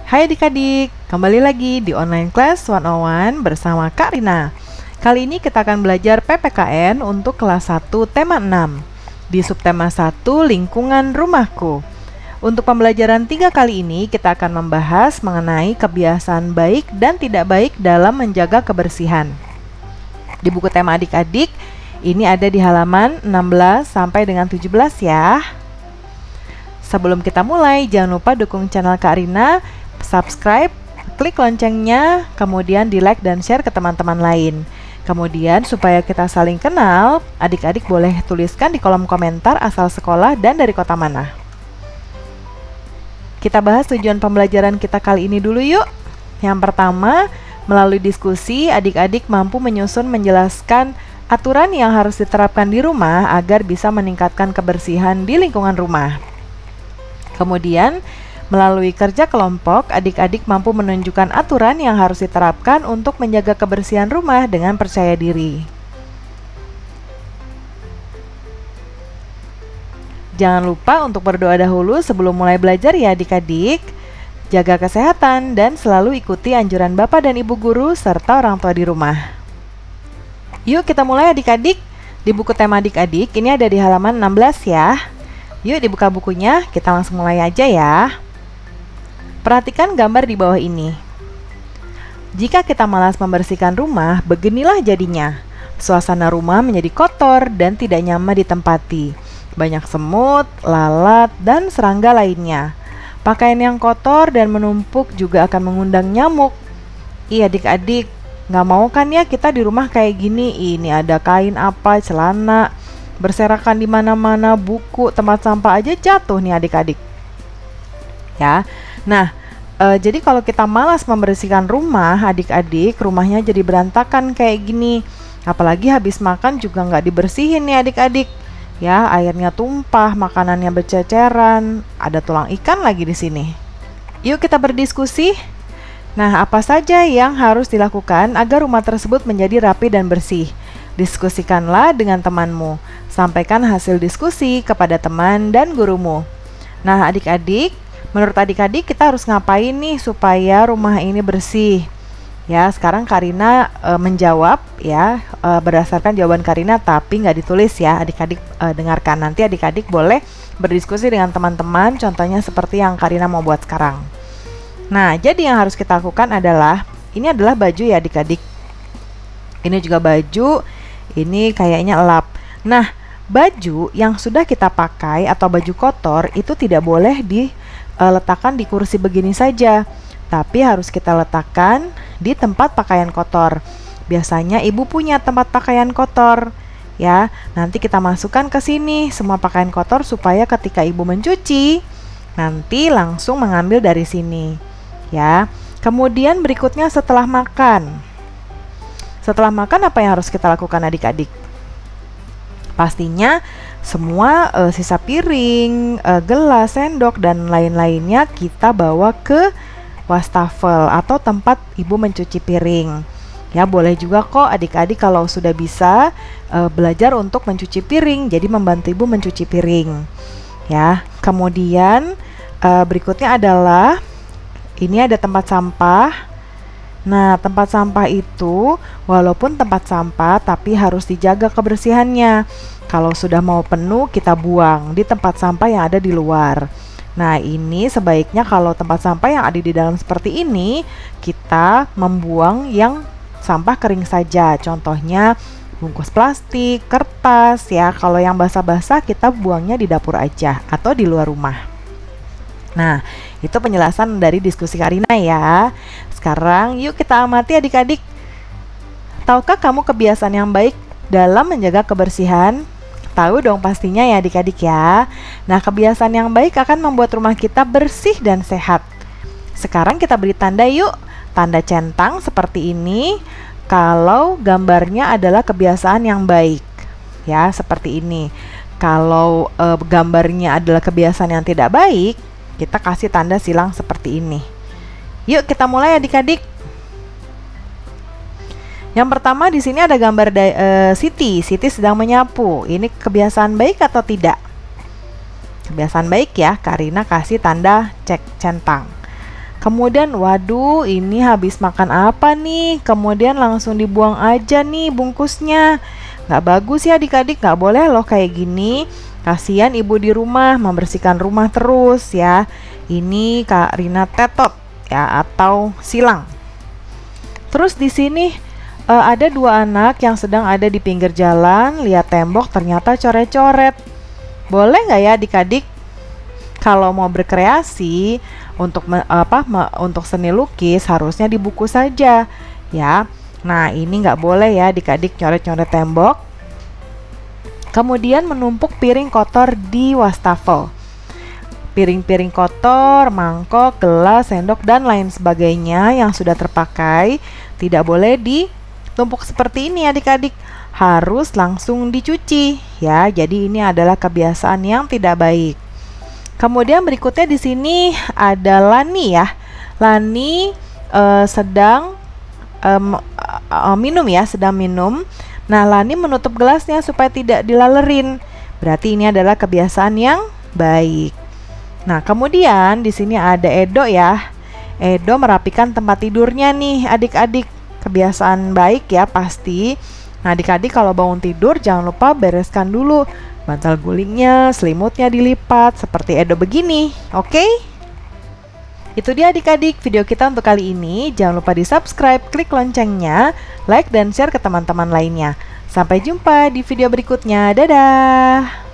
Hai adik-adik, kembali lagi di Online Class 101 bersama Kak Rina. Kali ini kita akan belajar PPKN untuk kelas 1 tema 6 di subtema 1 lingkungan rumahku. Untuk pembelajaran 3 kali ini kita akan membahas mengenai kebiasaan baik dan tidak baik dalam menjaga kebersihan. Di buku tema adik-adik, ini ada di halaman 16 sampai dengan 17 ya. Sebelum kita mulai, jangan lupa dukung channel Kak Rina, subscribe, klik loncengnya, kemudian di like dan share ke teman-teman lain. Kemudian supaya kita saling kenal, adik-adik boleh tuliskan di kolom komentar asal sekolah dan dari kota mana. Kita bahas tujuan pembelajaran kita kali ini dulu yuk. Yang pertama, melalui diskusi, adik-adik mampu menyusun menjelaskan aturan yang harus diterapkan di rumah agar bisa meningkatkan kebersihan di lingkungan rumah. Kemudian, melalui kerja kelompok, adik-adik mampu menunjukkan aturan yang harus diterapkan untuk menjaga kebersihan rumah dengan percaya diri. Jangan lupa untuk berdoa dahulu sebelum mulai belajar ya adik-adik. Jaga kesehatan dan selalu ikuti anjuran Bapak dan Ibu guru serta orang tua di rumah. Yuk kita mulai adik-adik. Di buku tema adik-adik ini ada di halaman 16 ya. Yuk dibuka bukunya, kita langsung mulai aja ya. Perhatikan gambar di bawah ini. Jika kita malas membersihkan rumah, beginilah jadinya. Suasana rumah menjadi kotor dan tidak nyaman ditempati. Banyak semut, lalat, dan serangga lainnya. Pakaian yang kotor dan menumpuk juga akan mengundang nyamuk. Iya adik-adik, nggak mau kan ya kita di rumah kayak gini? Ini ada kain apa, celana, berserakan di mana-mana, buku, tempat sampah aja jatuh nih adik-adik. Ya. Nah, jadi kalau kita malas membersihkan rumah, adik-adik, rumahnya jadi berantakan kayak gini. Apalagi habis makan juga nggak dibersihin nih adik-adik. Ya, airnya tumpah, makanannya berceceran, ada tulang ikan lagi di sini. Yuk kita berdiskusi. Nah, apa saja yang harus dilakukan agar rumah tersebut menjadi rapi dan bersih? Diskusikanlah dengan temanmu. Sampaikan hasil diskusi kepada teman dan gurumu. Nah, adik-adik, menurut adik-adik kita harus ngapain nih supaya rumah ini bersih? Ya, sekarang Karina menjawab ya berdasarkan jawaban Karina, tapi nggak ditulis ya. Adik-adik dengarkan, nanti adik-adik boleh berdiskusi dengan teman-teman. Contohnya seperti yang Karina mau buat sekarang. Nah, jadi yang harus kita lakukan adalah, ini adalah baju ya adik-adik. Ini juga baju, ini kayaknya elap. Nah, baju yang sudah kita pakai atau baju kotor itu tidak boleh diletakkan di kursi begini saja, tapi harus kita letakkan di tempat pakaian kotor. Biasanya ibu punya tempat pakaian kotor ya. Nanti kita masukkan ke sini semua pakaian kotor supaya ketika ibu mencuci nanti langsung mengambil dari sini ya. Kemudian berikutnya setelah makan. Setelah makan apa yang harus kita lakukan adik-adik? Pastinya semua sisa piring, gelas, sendok, dan lain-lainnya kita bawa ke wastafel atau tempat ibu mencuci piring. Ya, boleh juga kok adik-adik kalau sudah bisa belajar untuk mencuci piring, jadi membantu ibu mencuci piring. Ya, kemudian berikutnya adalah ini ada tempat sampah. Nah, tempat sampah itu walaupun tempat sampah tapi harus dijaga kebersihannya. Kalau sudah mau penuh kita buang di tempat sampah yang ada di luar. Nah, ini sebaiknya kalau tempat sampah yang ada di dalam seperti ini, kita membuang yang sampah kering saja. Contohnya bungkus plastik, kertas ya. Kalau yang basah-basah kita buangnya di dapur aja atau di luar rumah. Nah, itu penjelasan dari diskusi Karina ya. Sekarang yuk kita amati adik-adik. Tahukah kamu kebiasaan yang baik dalam menjaga kebersihan? Tahu dong pastinya ya adik-adik ya. Nah, kebiasaan yang baik akan membuat rumah kita bersih dan sehat. Sekarang kita beri tanda yuk. Tanda centang seperti ini kalau gambarnya adalah kebiasaan yang baik. Ya, seperti ini. Kalau gambarnya adalah kebiasaan yang tidak baik, kita kasih tanda silang seperti ini. Yuk kita mulai adik-adik. Yang pertama di sini ada gambar Siti. Siti sedang menyapu. Ini kebiasaan baik atau tidak? Kebiasaan baik ya. Karina kasih tanda cek centang. Kemudian, waduh, ini habis makan apa nih? Kemudian langsung dibuang aja nih bungkusnya. Nggak bagus ya adik-adik, nggak boleh loh kayak gini. Kasihan ibu di rumah membersihkan rumah terus ya. Ini Kak Rina tetot ya atau silang. Terus di sini ada dua anak yang sedang ada di pinggir jalan, lihat tembok ternyata coret-coret. Boleh nggak ya adik-adik? Kalau mau berkreasi untuk seni lukis harusnya di buku saja ya. Nah, ini nggak boleh ya adik-adik coret-coret tembok. Kemudian menumpuk piring kotor di wastafel. Piring-piring kotor, mangkok, gelas, sendok, dan lain sebagainya yang sudah terpakai tidak boleh ditumpuk seperti ini adik-adik. Harus langsung dicuci ya. Jadi ini adalah kebiasaan yang tidak baik. Kemudian berikutnya di sini ada Lani ya. Lani sedang minum ya, sedang minum. Nah, Lani menutup gelasnya supaya tidak dilalerin. Berarti ini adalah kebiasaan yang baik. Nah, kemudian di sini ada Edo ya. Edo merapikan tempat tidurnya nih, adik-adik. Kebiasaan baik ya pasti. Nah, adik-adik kalau bangun tidur jangan lupa bereskan dulu bantal gulingnya, selimutnya dilipat seperti Edo begini. Oke? Itu dia adik-adik video kita untuk kali ini. Jangan lupa di-subscribe, klik loncengnya, like dan share ke teman-teman lainnya. Sampai jumpa di video berikutnya. Dadah!